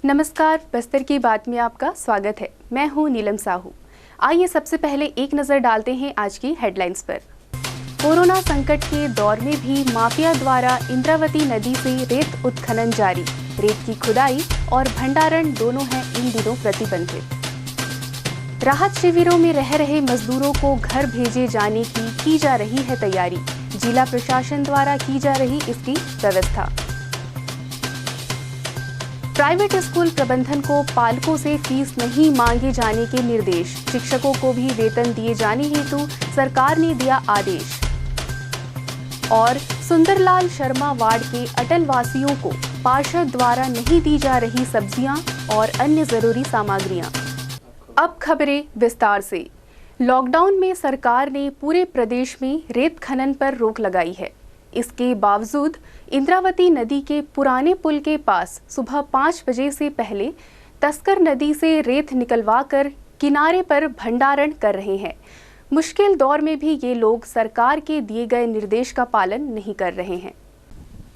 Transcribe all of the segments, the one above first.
नमस्कार, बस्तर की बात में आपका स्वागत है। मैं हूं नीलम साहू। आइए सबसे पहले एक नजर डालते हैं आज की हेडलाइंस पर। कोरोना संकट के दौर में भी माफिया द्वारा इंद्रावती नदी से रेत उत्खनन जारी। रेत की खुदाई और भंडारण दोनों हैं इन दिनों प्रतिबंधित। राहत शिविरों में रह रहे मजदूरों को घर भेजे जाने की जा रही है तैयारी। जिला प्रशासन द्वारा की जा रही इसकी व्यवस्था। प्राइवेट स्कूल प्रबंधन को पालकों से फीस नहीं मांगे जाने के निर्देश। शिक्षकों को भी वेतन दिए जाने हेतु सरकार ने दिया आदेश। और सुंदरलाल शर्मा वार्ड के अटल वासियों को पार्षद द्वारा नहीं दी जा रही सब्जियां और अन्य जरूरी सामग्रियां। अब खबरें विस्तार से। लॉकडाउन में सरकार ने पूरे प्रदेश में रेत खनन पर रोक लगाई है। इसके बावजूद इंद्रावती नदी के पुराने पुल के पास सुबह 5 बजे से पहले तस्कर नदी से रेत निकलवाकर किनारे पर भंडारण कर रहे हैं। मुश्किल दौर में भी ये लोग सरकार के दिए गए निर्देश का पालन नहीं कर रहे हैं।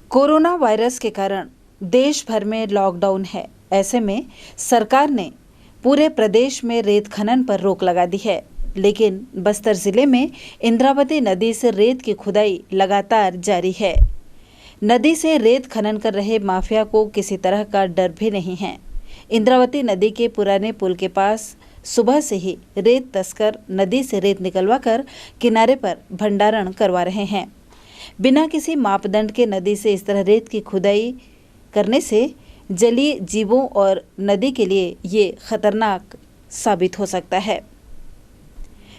कोरोना वायरस के कारण देश भर में लॉकडाउन है। ऐसे में सरकार ने पूरे प्रदेश में रेत खनन पर रोक लगा दी है, लेकिन बस्तर जिले में इंद्रावती नदी से रेत की खुदाई लगातार जारी है। नदी से रेत खनन कर रहे माफिया को किसी तरह का डर भी नहीं है। इंद्रावती नदी के पुराने पुल के पास सुबह से ही रेत तस्कर नदी से रेत निकलवाकर किनारे पर भंडारण करवा रहे हैं। बिना किसी मापदंड के नदी से इस तरह रेत की खुदाई करने से जलीय जीवों और नदी के लिए ये खतरनाक साबित हो सकता है।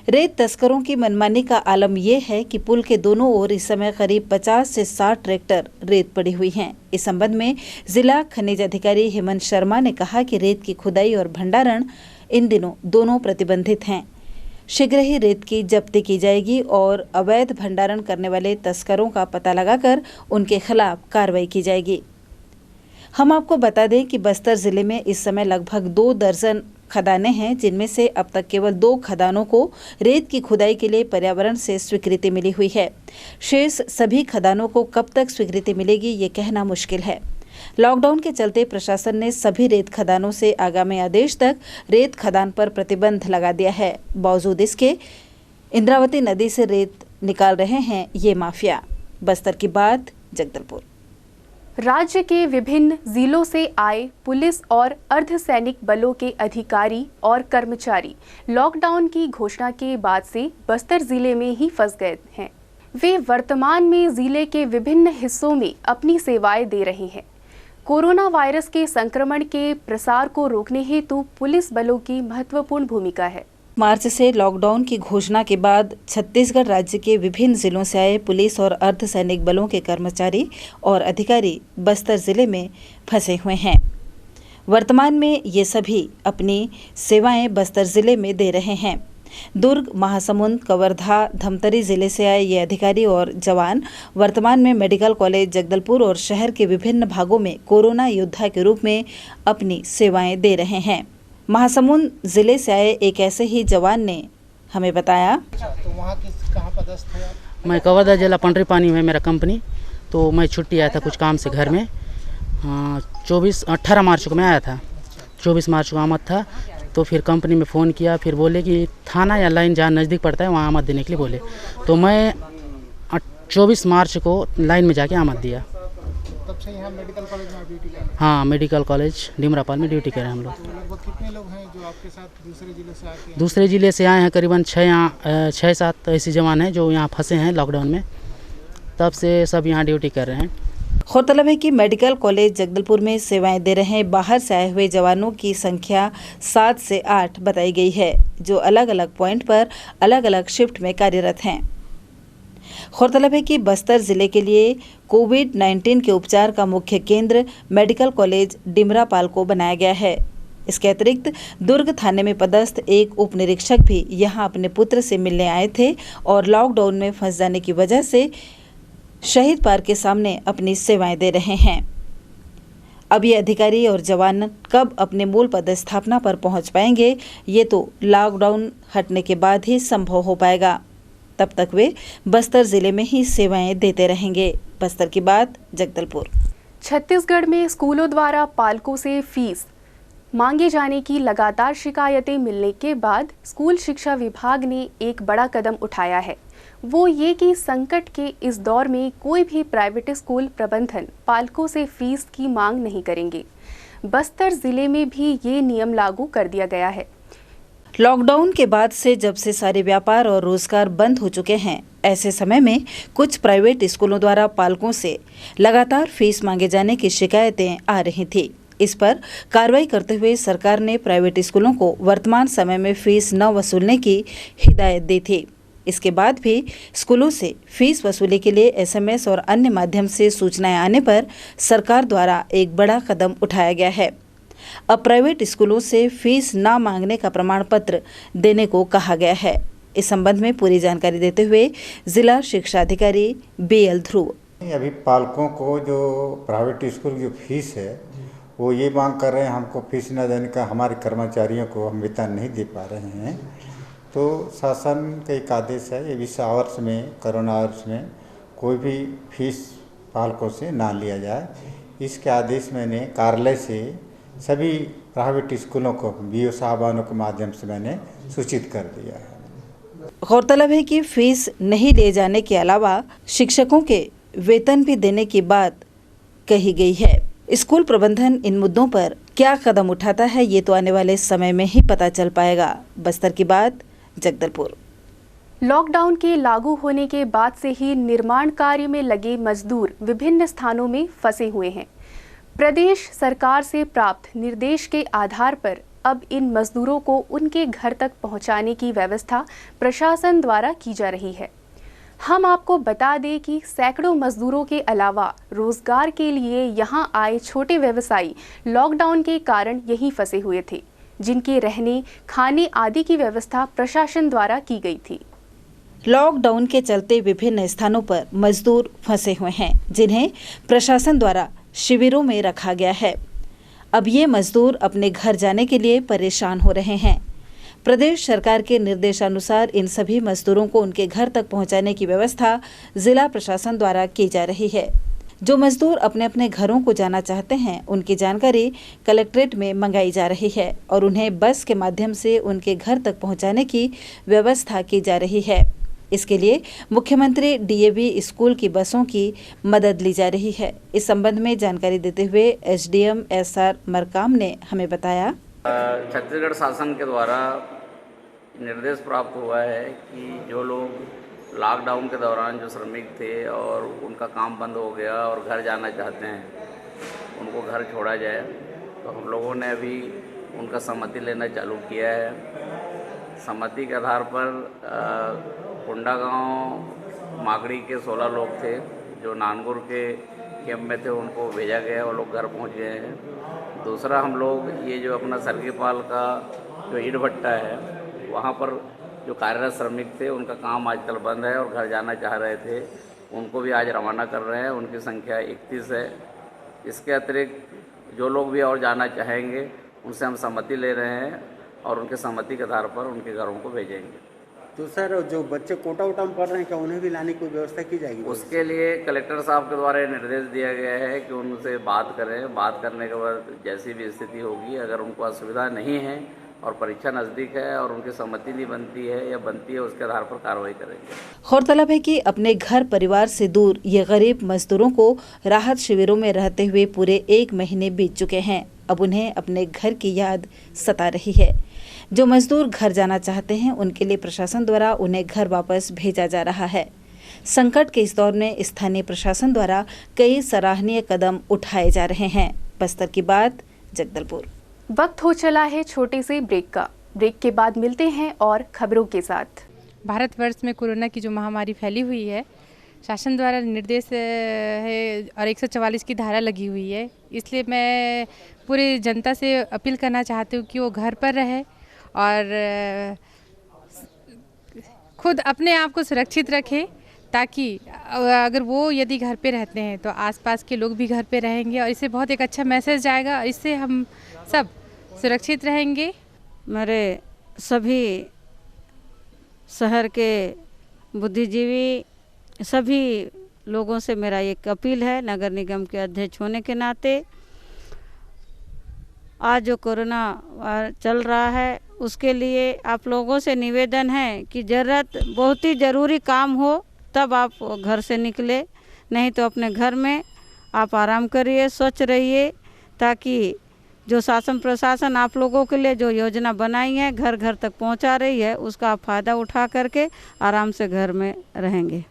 रेत तस्करों की मनमानी का आलम यह है कि पुल के दोनों ओर इस समय करीब 50 से 60 ट्रैक्टर रेत पड़ी हुई हैं। इस संबंध में जिला खनिज अधिकारी हेमंत शर्मा ने कहा कि रेत की खुदाई और भंडारण इन दिनों दोनों प्रतिबंधित हैं। शीघ्र ही रेत की जब्ती की जाएगी और अवैध भंडारण करने वाले तस्करों का पता लगाकर उनके खिलाफ कार्रवाई की जाएगी। हम आपको बता दें कि बस्तर जिले में इस समय लगभग 2 दर्जन खदानें हैं, जिनमें से अब तक केवल 2 खदानों को रेत की खुदाई के लिए पर्यावरण से स्वीकृति मिली हुई है। शेष सभी खदानों को कब तक स्वीकृति मिलेगी ये कहना मुश्किल है। लॉकडाउन के चलते प्रशासन ने सभी रेत खदानों से आगामी आदेश तक रेत खदान पर प्रतिबंध लगा दिया है। बावजूद इसके इंद्रावती नदी से रेत निकाल रहे हैं ये माफिया। बस्तर की बात, जगदलपुर। राज्य के विभिन्न जिलों से आए पुलिस और अर्धसैनिक बलों के अधिकारी और कर्मचारी लॉकडाउन की घोषणा के बाद से बस्तर जिले में ही फंस गए हैं। वे वर्तमान में जिले के विभिन्न हिस्सों में अपनी सेवाएं दे रहे हैं। कोरोना वायरस के संक्रमण के प्रसार को रोकने हेतु पुलिस बलों की महत्वपूर्ण भूमिका है। मार्च से लॉकडाउन की घोषणा के बाद छत्तीसगढ़ राज्य के विभिन्न जिलों से आए पुलिस और अर्धसैनिक बलों के कर्मचारी और अधिकारी बस्तर जिले में फंसे हुए हैं। वर्तमान में ये सभी अपनी सेवाएं बस्तर जिले में दे रहे हैं। दुर्ग, महासमुंद, कवर्धा, धमतरी जिले से आए ये अधिकारी और जवान वर्तमान में मेडिकल कॉलेज जगदलपुर और शहर के विभिन्न भागों में कोरोना योद्धा के रूप में अपनी सेवाएं दे रहे हैं। महासमुंद जिले से आए एक ऐसे ही जवान ने हमें बताया, तो वहाँ कहाँ पदस्थ है आप? मैं कवर्धा जिला पंडरी पानी में मेरा कंपनी, तो मैं छुट्टी आया था कुछ काम से घर में। 18 मार्च को मैं आया था। 24 मार्च को आमद था, तो फिर कंपनी में फ़ोन किया। फिर बोले कि थाना या लाइन जहाँ नज़दीक पड़ता है वहाँ आमद देने के लिए बोले। तो मैं 24 मार्च को लाइन में जाके आमद दिया। तब से यहाँ मेडिकल कॉलेज में ड्यूटी कर रहे हैं? हाँ, मेडिकल कॉलेज डिमरापाल में ड्यूटी कर रहे हैं हम लोग। लगभग कितने लोग हैं जो आपके साथ दूसरे जिले से आते हैं? दूसरे ज़िले से आए हैं करीबन 6-7 ऐसे जवान हैं जो यहाँ फंसे हैं लॉकडाउन में। तब से सब यहाँ ड्यूटी कर रहे हैं। गौरतलब है कि मेडिकल कॉलेज जगदलपुर में सेवाएं दे रहे बाहर से आए हुए जवानों की संख्या 7 से 8 बताई गई है, जो अलग अलग पॉइंट पर अलग अलग शिफ्ट में कार्यरत हैं। गौरतलब है कि बस्तर जिले के लिए कोविड-19 के उपचार का मुख्य केंद्र मेडिकल कॉलेज डिमरापाल को बनाया गया है। इसके अतिरिक्त दुर्ग थाने में पदस्थ एक उप निरीक्षक भी यहां अपने पुत्र से मिलने आए थे और लॉकडाउन में फंस जाने की वजह से शहीद पार्क के सामने अपनी सेवाएं दे रहे हैं। अब ये अधिकारी और जवान कब अपने मूल पदस्थापना पर पहुंच पाएंगे, ये तो लॉकडाउन हटने के बाद ही संभव हो पाएगा। तब तक वे बस्तर जिले में ही सेवाएं देते रहेंगे। बस्तर की बात, जगदलपुर। छत्तीसगढ़ में स्कूलों द्वारा पालकों से फीस मांगे जाने की लगातार शिकायतें मिलने के बाद स्कूल शिक्षा विभाग ने एक बड़ा कदम उठाया है। वो ये कि संकट के इस दौर में कोई भी प्राइवेट स्कूल प्रबंधन पालकों से फीस की मांग नहीं करेंगे। बस्तर जिले में भी ये नियम लागू कर दिया गया है। लॉकडाउन के बाद से जब से सारे व्यापार और रोजगार बंद हो चुके हैं, ऐसे समय में कुछ प्राइवेट स्कूलों द्वारा पालकों से लगातार फीस मांगे जाने की शिकायतें आ रही थी। इस पर कार्रवाई करते हुए सरकार ने प्राइवेट स्कूलों को वर्तमान समय में फीस न वसूलने की हिदायत दी थी। इसके बाद भी स्कूलों से फीस वसूली के लिए एसएमएस और अन्य माध्यम से सूचनाएं आने पर सरकार द्वारा एक बड़ा कदम उठाया गया है। अब प्राइवेट स्कूलों से फीस न मांगने का प्रमाण पत्र देने को कहा गया है। इस संबंध में पूरी जानकारी देते हुए जिला शिक्षा अधिकारी BL ध्रुव, अभी पालकों को जो प्राइवेट स्कूल की फीस है वो ये मांग कर रहे हैं, हमको फीस न देने का, हमारे कर्मचारियों को हम वेतन नहीं दे पा रहे हैं। तो शासन का एक आदेश है, ये 20 आवर्स में, कोरोना आवर्स में कोई भी फीस पालकों से ना लिया जाए। इसके आदेश मैंने कार्यालय से सभी प्राइवेट स्कूलों को BO साहबानों के माध्यम से मैंने सूचित कर दिया है। गौरतलब है कि फीस नहीं ले जाने के अलावा शिक्षकों के वेतन भी देने की बात कही गई है। स्कूल प्रबंधन इन मुद्दों पर क्या कदम उठाता है, ये तो आने वाले समय में ही पता चल पाएगा। बस्तर की बात, जगदलपुर। लॉकडाउन के लागू होने के बाद से ही निर्माण कार्य में लगे मजदूर विभिन्न स्थानों में फंसे हुए हैं। प्रदेश सरकार से प्राप्त निर्देश के आधार पर अब इन मजदूरों को उनके घर तक पहुंचाने की व्यवस्था प्रशासन द्वारा की जा रही है। हम आपको बता दें कि सैकड़ों मजदूरों के अलावा रोजगार के लिए यहां आए छोटे व्यवसायी लॉकडाउन के कारण यहीं फंसे हुए थे, जिनके रहने, खाने आदि की व्यवस्था प्रशासन द्वारा की गई थी। लॉकडाउन के चलते विभिन्न स्थानों पर मजदूर फंसे हुए हैं, जिन्हें प्रशासन द्वारा शिविरों में रखा गया है। अब ये मजदूर अपने घर जाने के लिए परेशान हो रहे हैं। प्रदेश सरकार के निर्देशानुसार इन सभी मजदूरों को उनके घर तक पहुंचाने की व्यवस्था जिला प्रशासन द्वारा की जा रही है। जो मजदूर अपने अपने घरों को जाना चाहते हैं, उनकी जानकारी कलेक्ट्रेट में मंगाई जा रही है और उन्हें बस के माध्यम से उनके घर तक पहुंचाने की व्यवस्था की जा रही है। इसके लिए मुख्यमंत्री DAV स्कूल की बसों की मदद ली जा रही है। इस संबंध में जानकारी देते हुए SDM SR मरकाम ने हमें बताया, छत्तीसगढ़ शासन के द्वारा निर्देश प्राप्त हुआ है कि जो लोग लॉकडाउन के दौरान जो श्रमिक थे और उनका काम बंद हो गया और घर जाना चाहते हैं, उनको घर छोड़ा जाए। तो हम लोगों ने अभी उनका सहमति लेना चालू किया है। सहमति के आधार पर कुंडा गांव मागड़ी के 16 लोग थे जो नानगुर के कैंप में थे, उनको भेजा गया, वो लोग घर पहुंच गए हैं। दूसरा, हम लोग ये जो अपना सरगीपाल का जो ईंट भट्टा है, वहाँ पर जो कार्यरत श्रमिक थे उनका काम आजकल बंद है और घर जाना चाह रहे थे, उनको भी आज रवाना कर रहे हैं। उनकी संख्या 31 है। इसके अतिरिक्त जो लोग भी और जाना चाहेंगे उनसे हम सहमति ले रहे हैं और उनके सहमति के आधार पर उनके घरों को भेजेंगे। तो सर, जो बच्चे कोटा वोटा में पढ़ रहे हैं, क्या उन्हें भी लाने की व्यवस्था की जाएगी? उसके लिए कलेक्टर साहब के द्वारा निर्देश दिया गया है कि उनसे बात करें। बात करने के बाद जैसी भी स्थिति होगी, अगर उनको असुविधा नहीं है और परीक्षा नज़दीक है और उनकी सहमति नहीं बनती है या बनती है, उसके आधार पर कार्रवाई करेंगे। गौरतलब है कि अपने घर परिवार से दूर ये गरीब मजदूरों को राहत शिविरों में रहते हुए पूरे 1 महीने बीत चुके हैं। अब उन्हें अपने घर की याद सता रही है। जो मजदूर घर जाना चाहते हैं, उनके लिए प्रशासन द्वारा उन्हें घर वापस भेजा जा रहा है। संकट के इस दौर में स्थानीय प्रशासन द्वारा कई सराहनीय कदम उठाए जा रहे हैं। बस्तर की बात, जगदलपुर। वक्त हो चला है छोटे से ब्रेक का। ब्रेक के बाद मिलते हैं और खबरों के साथ। भारतवर्ष में कोरोना की जो महामारी फैली हुई है, शासन द्वारा निर्देश है और 144 की धारा लगी हुई है। इसलिए मैं पूरी जनता से अपील करना चाहती हूँ कि वो घर पर रहे और खुद अपने आप को सुरक्षित रखें, ताकि अगर वो यदि घर पे रहते हैं तो आसपास के लोग भी घर पे रहेंगे और इससे बहुत एक अच्छा मैसेज जाएगा। इससे हम सब सुरक्षित रहेंगे। मेरे सभी शहर के बुद्धिजीवी सभी लोगों से मेरा एक अपील है, नगर निगम के अध्यक्ष होने के नाते आज जो कोरोना चल रहा है उसके लिए आप लोगों से निवेदन है कि ज़रूरत बहुत ही ज़रूरी काम हो तब आप घर से निकले, नहीं तो अपने घर में आप आराम करिए, स्वच्छ रहिए, ताकि जो शासन प्रशासन आप लोगों के लिए जो योजना बनाई है घर घर तक पहुंचा रही है उसका आप फ़ायदा उठा करके आराम से घर में रहेंगे।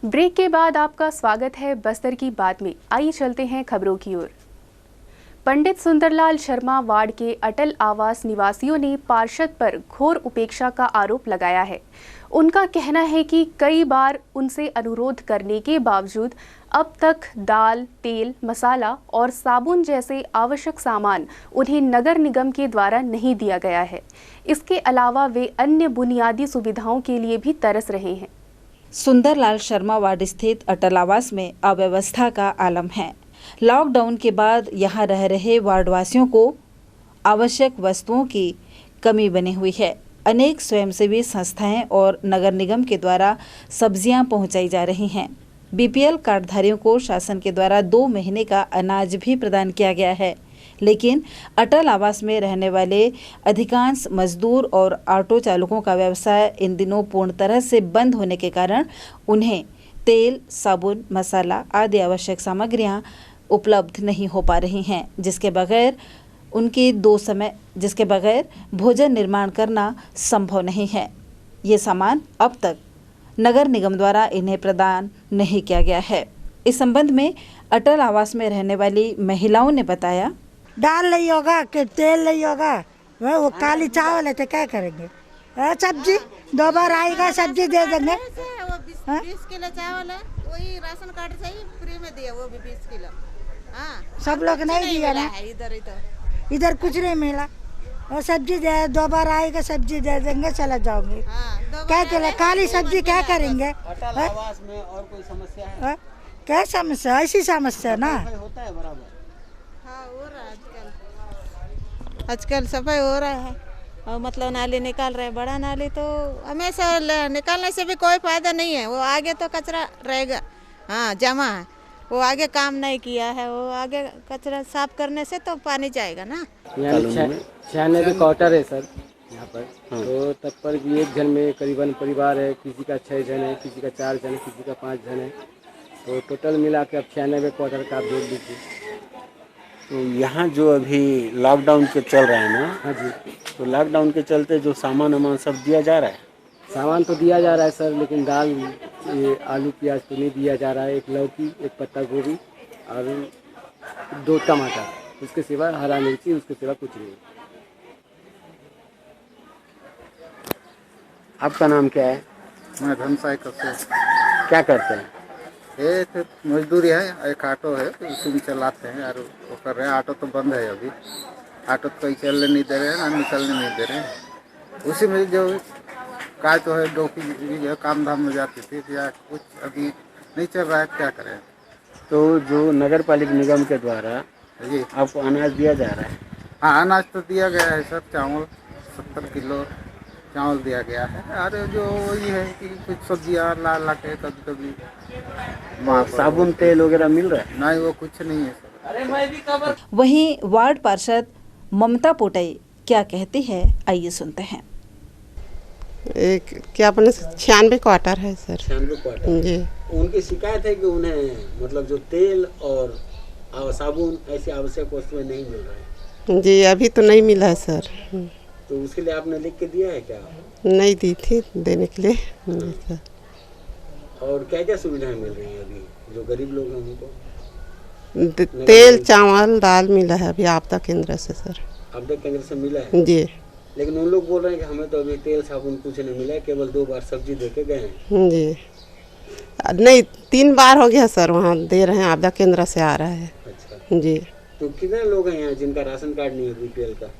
ब्रेक के बाद आपका स्वागत है बस्तर की बात में। आइए चलते हैं खबरों की ओर। पंडित सुंदरलाल शर्मा वार्ड के अटल आवास निवासियों ने पार्षद पर घोर उपेक्षा का आरोप लगाया है। उनका कहना है कि कई बार उनसे अनुरोध करने के बावजूद अब तक दाल, तेल, मसाला और साबुन जैसे आवश्यक सामान उन्हें नगर निगम के द्वारा नहीं दिया गया है। इसके अलावा वे अन्य बुनियादी सुविधाओं के लिए भी तरस रहे हैं। सुंदरलाल शर्मा वार्ड स्थित अटल आवास में अव्यवस्था का आलम है। लॉकडाउन के बाद यहां रह रहे वार्डवासियों को आवश्यक वस्तुओं की कमी बनी हुई है। अनेक स्वयंसेवी संस्थाएं और नगर निगम के द्वारा सब्जियां पहुंचाई जा रही हैं। बीपीएल कार्डधारियों को शासन के द्वारा 2 महीने का अनाज भी प्रदान किया गया है, लेकिन अटल आवास में रहने वाले अधिकांश मजदूर और ऑटो चालकों का व्यवसाय इन दिनों पूर्ण तरह से बंद होने के कारण उन्हें तेल, साबुन, मसाला आदि आवश्यक सामग्रियां उपलब्ध नहीं हो पा रही हैं, जिसके बगैर भोजन निर्माण करना संभव नहीं है। ये सामान अब तक नगर निगम द्वारा इन्हें प्रदान नहीं किया गया है। इस संबंध में अटल आवास में रहने वाली महिलाओं ने बताया, दाल नहीं होगा कि तेल नहीं होगा, वो काली चावल है तो क्या करेंगे। सब्जी 2 बार आएगा, सब्जी दे देंगे। 20 किलो चावल है, वही राशन कार्ड से ही फ्री में दिया, वो भी 20 किलो। सब लोग नहीं दिया ना, इधर कुछ नहीं मिला। और सब्जी दे 2 बार आएगा, सब्जी दे देंगे, चला जाओगे। क्या चला काली सब्जी क्या करेंगे। अटल आवास में और कोई समस्या है? क्या समस्या, ऐसी समस्या ना होता है बराबर। हाँ, हो रहा है आजकल सफाई हो रहा है। और मतलब नाली निकाल रहे हैं, बड़ा नाली तो हमेशा निकालने से भी कोई फायदा नहीं है। वो आगे तो कचरा रहेगा, हाँ जमा है, वो आगे काम नहीं किया है। वो आगे कचरा साफ करने से तो पानी जाएगा ना। 96 क्वार्टर है सर यहाँ पर। तो तब पर भी एक जन में करीबन परिवार है, किसी का 6 जन है, किसी का 4 जन है, किसी का 5 जन है। तो टोटल मिला के अब 96 क्वार्टर का आप जोड़ लीजिए। तो यहाँ जो अभी लॉकडाउन के चल रहा है ना, हाँ जी, तो लॉकडाउन के चलते जो सामान सब दिया जा रहा है। सामान तो दिया जा रहा है सर, लेकिन दाल, ये आलू प्याज तो नहीं दिया जा रहा है। एक लौकी, एक पत्ता गोभी और 2 टमाटर, उसके सिवा हरा मिर्ची, उसके सिवा कुछ नहीं। आपका नाम क्या है? मैं धनसाई कसे। क्या करते हैं? ये तो मजदूरी है, एक ऑटो है उसी में चलाते हैं और वो कर रहे हैं। ऑटो तो बंद है अभी, ऑटो तो कोई चलने नहीं दे रहे हैं, ना निकलने नहीं दे रहे हैं। उसी में जो काय तो है डोकी जो काम धाम में जाती थी, या कुछ अभी नहीं चल रहा है, क्या करें। तो जो नगर पालिका निगम के द्वारा जी आपको अनाज दिया जा रहा है? हाँ, अनाज तो दिया गया है सर। चावल 70 किलो चावल दिया गया है। और जो वही है कि कुछ सब्जियाँ ला के कभी साबुन तेल वगैरह मिल रहा है? नहीं, वो कुछ नहीं है सर। वहीं वार्ड पार्षद ममता पोटई क्या कहती है, आइए सुनते हैं। एक क्या अपने 96 क्वार्टर है सर। 96 क्वार्टर जी। उनकी शिकायत है कि उन्हें मतलब जो तेल और साबुन ऐसी आवश्यक वस्तुएं नहीं मिल रही है। जी, अभी तो नहीं मिला है सर। तो उसके लिए आपने लिख के दिया है क्या? नहीं दी थी देने के लिए सर। और क्या क्या सुविधाएं मिल रही है अभी जो गरीब लोग हैं उनको? तेल, चावल, दाल मिला है अभी आपदा केंद्र से सर। आपदा केंद्र से मिला है जी। लेकिन उन लोग बोल रहे हैं कि हमें तो अभी तेल साबुन कुछ नहीं मिला है, केवल 2 बार सब्जी दे के गए हैं। जी नहीं, 3 बार हो गया सर, वहाँ दे रहे हैं, आपदा केंद्र से आ रहा है। अच्छा जी। तो कितने लोग हैं यहाँ जिनका राशन कार्ड नहीं है बीपीएल का?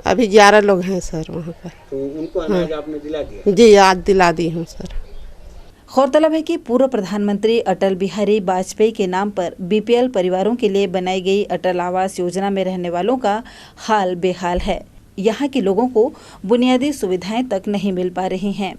अभी 11 लोग हैं सर वहाँ पर। तो उनको अनाज आपने दिला दिया? जी, आज दिला दी हूँ सर। गौरतलब है कि पूर्व प्रधानमंत्री अटल बिहारी वाजपेयी के नाम पर बीपीएल परिवारों के लिए बनाई गई अटल आवास योजना में रहने वालों का हाल बेहाल है। यहाँ के लोगों को बुनियादी सुविधाएं तक नहीं मिल पा रही हैं।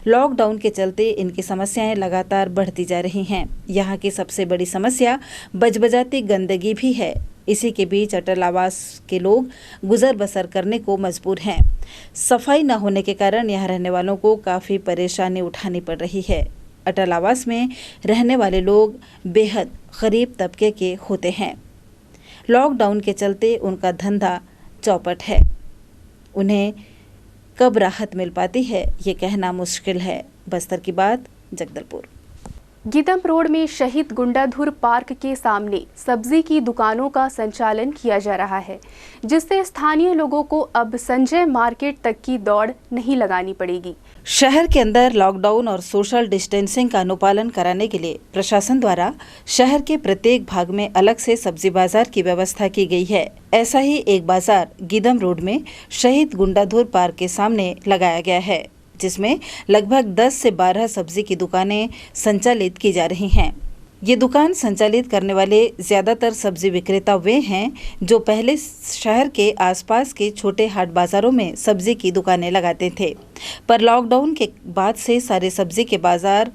लॉकडाउन के चलते इनकी समस्याएं लगातार बढ़ती जा रही हैं। यहाँ की सबसे बड़ी समस्या बजबजाती गंदगी भी है। इसी के बीच अटल आवास के लोग गुजर बसर करने को मजबूर हैं। सफाई न होने के कारण यहाँ रहने वालों को काफ़ी परेशानी उठानी पड़ रही है। अटल आवास में रहने वाले लोग बेहद गरीब तबके के होते हैं। लॉकडाउन के चलते उनका धंधा चौपट है। उन्हें कब राहत मिल पाती है ये कहना मुश्किल है। बस्तर की बात, जगदलपुर। गिदम रोड में शहीद गुंडाधुर पार्क के सामने सब्जी की दुकानों का संचालन किया जा रहा है, जिससे स्थानीय लोगों को अब संजय मार्केट तक की दौड़ नहीं लगानी पड़ेगी। शहर के अंदर लॉकडाउन और सोशल डिस्टेंसिंग का अनुपालन कराने के लिए प्रशासन द्वारा शहर के प्रत्येक भाग में अलग से सब्जी बाजार की व्यवस्था की गई है। ऐसा ही एक बाजार गिदम रोड में शहीद गुंडाधुर पार्क के सामने लगाया गया है, जिसमें लगभग 10 से 12 सब्जी की दुकानें संचालित की जा रही हैं। ये दुकान संचालित करने वाले ज़्यादातर सब्जी विक्रेता वे हैं जो पहले शहर के आसपास के छोटे हाट बाज़ारों में सब्जी की दुकानें लगाते थे, पर लॉकडाउन के बाद से सारे सब्जी के बाज़ार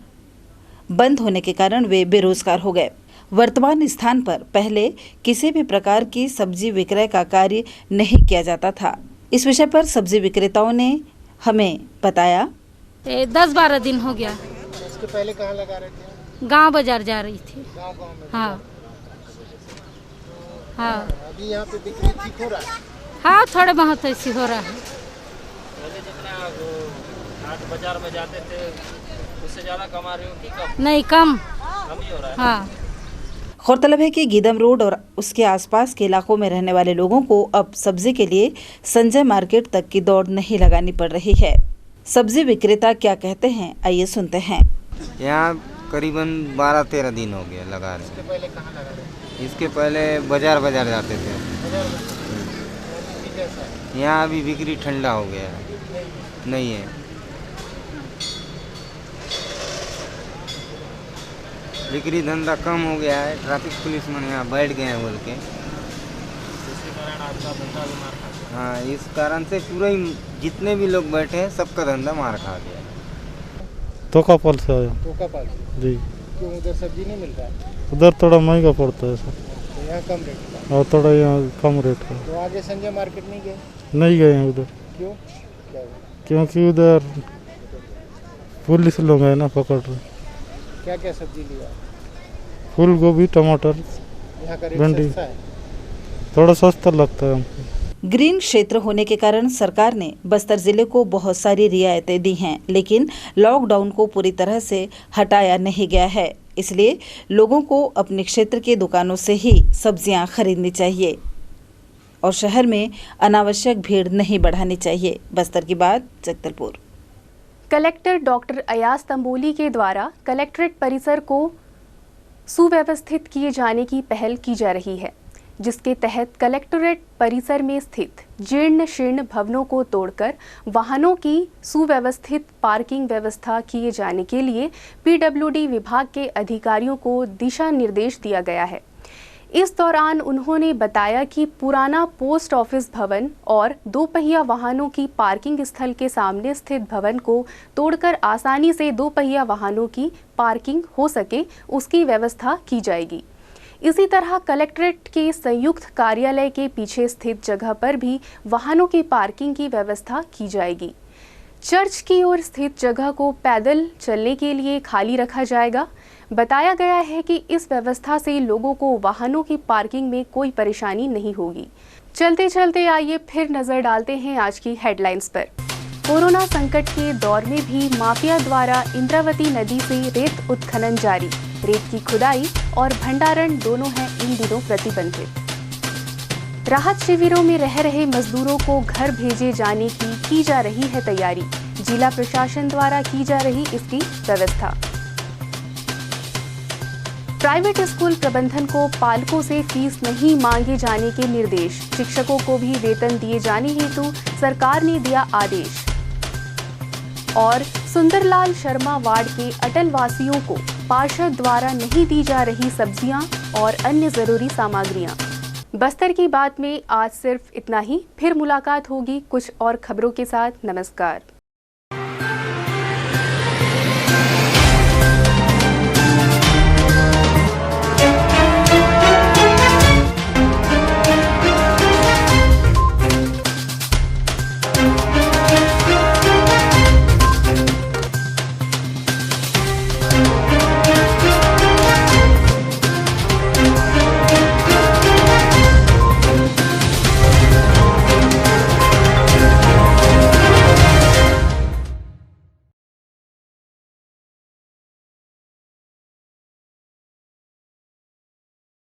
बंद होने के कारण वे बेरोजगार हो गए। वर्तमान स्थान पर पहले किसी भी प्रकार की सब्जी विक्रय का कार्य नहीं किया जाता था। इस विषय पर सब्जी विक्रेताओं ने हमें बताया। 10-12 दिन हो गया। इसके पहले कहाँ लगा रहे थे? गांव बाजार जा रही थी। गांव में? हाँ हाँ। अभी यहाँ पे बिक्री ठीक हो रहा है? हाँ, थोड़े बहुत ऐसी हो रहा है। पहले जितना हाट बाजार में जाते थे उससे ज़्यादा कमा रहे हो कि कम? नहीं, कम ही हो रहा है। हाँ। गौरतलब है कि गिदम रोड और उसके आसपास के इलाकों में रहने वाले लोगों को अब सब्जी के लिए संजय मार्केट तक की दौड़ नहीं लगानी पड़ रही है। सब्जी विक्रेता क्या कहते हैं, आइए सुनते हैं। यहाँ करीबन 12-13 दिन हो गया लगा रहे। इसके पहले कहाँ लगा रहे? इसके पहले बाजार जाते थे। यहाँ अभी बिक्री ठंडा हो गया है, नहीं है। बिक्री धंधा कम हो गया है। ट्रैफिक पुलिस में यहाँ बैठ गए हैं बोल के। इसके कारण आपका धंधा भी मार खा गया। हाँ, इस कारण से पूरा ही जितने भी लोग बैठे हैं सबका धंधा मार खा गया। तोकापाल से आया। तोकापाल जी। क्यों उधर सब्जी नहीं मिल रहा है? उधर थोड़ा महंगा पड़ता है सर। तो यहाँ कम रेट का? और थोड़ा यहाँ कम रेट का। तो आगे संजय मार्केट नहीं गए? नहीं गए हैं उधर। क्यों? क्या हुआ? क्योंकि उधर पुलिस लोग हैं ना, पकड़ रहे। क्या क्या सब्जी लिया? फूल गोभी, टमाटर, यहाँ का रेट भिंडी। सस्ता है? थोड़ा सस्ता लगता है हमको। ग्रीन क्षेत्र होने के कारण सरकार ने बस्तर जिले को बहुत सारी रियायतें दी हैं, लेकिन लॉकडाउन को पूरी तरह से हटाया नहीं गया है। इसलिए लोगों को अपने क्षेत्र के दुकानों से ही सब्जियां खरीदनी चाहिए और शहर में अनावश्यक भीड़ नहीं बढ़ानी चाहिए। बस्तर की बात, जगदलपुर। कलेक्टर डॉक्टर अयाज तंबोली के द्वारा कलेक्ट्रेट परिसर को सुव्यवस्थित किए जाने की पहल की जा रही है, जिसके तहत कलेक्टरेट परिसर में स्थित जीर्ण शीर्ण भवनों को तोड़कर वाहनों की सुव्यवस्थित पार्किंग व्यवस्था किए जाने के लिए पीडब्ल्यूडी विभाग के अधिकारियों को दिशा निर्देश दिया गया है। इस दौरान उन्होंने बताया कि पुराना पोस्ट ऑफिस भवन और 2 पहिया वाहनों की पार्किंग स्थल के सामने स्थित भवन को तोड़कर आसानी से 2 पहिया वाहनों की पार्किंग हो सके, उसकी व्यवस्था की जाएगी। इसी तरह कलेक्ट्रेट के संयुक्त कार्यालय के पीछे स्थित जगह पर भी वाहनों की पार्किंग की व्यवस्था की जाएगी। चर्च की ओर स्थित जगह को पैदल चलने के लिए खाली रखा जाएगा। बताया गया है कि इस व्यवस्था से लोगों को वाहनों की पार्किंग में कोई परेशानी नहीं होगी। चलते चलते आइए फिर नजर डालते हैं आज की हेडलाइंस पर। कोरोना संकट के दौर में भी माफिया द्वारा इंद्रावती नदी से रेत उत्खनन जारी। रेत की खुदाई और भंडारण दोनों हैं इन दिनों प्रतिबंधित। राहत शिविरों में रह रहे मजदूरों को घर भेजे जाने की जा रही है तैयारी। जिला प्रशासन द्वारा की जा रही इसकी व्यवस्था। प्राइवेट स्कूल प्रबंधन को पालकों से फीस नहीं मांगे जाने के निर्देश। शिक्षकों को भी वेतन दिए जाने हेतु सरकार ने दिया आदेश। और सुंदरलाल शर्मा वार्ड के अटल वासियों को पार्षद द्वारा नहीं दी जा रही सब्जियां और अन्य जरूरी सामग्रियां। बस्तर की बात में आज सिर्फ इतना ही। फिर मुलाकात होगी कुछ और खबरों के साथ। नमस्कार।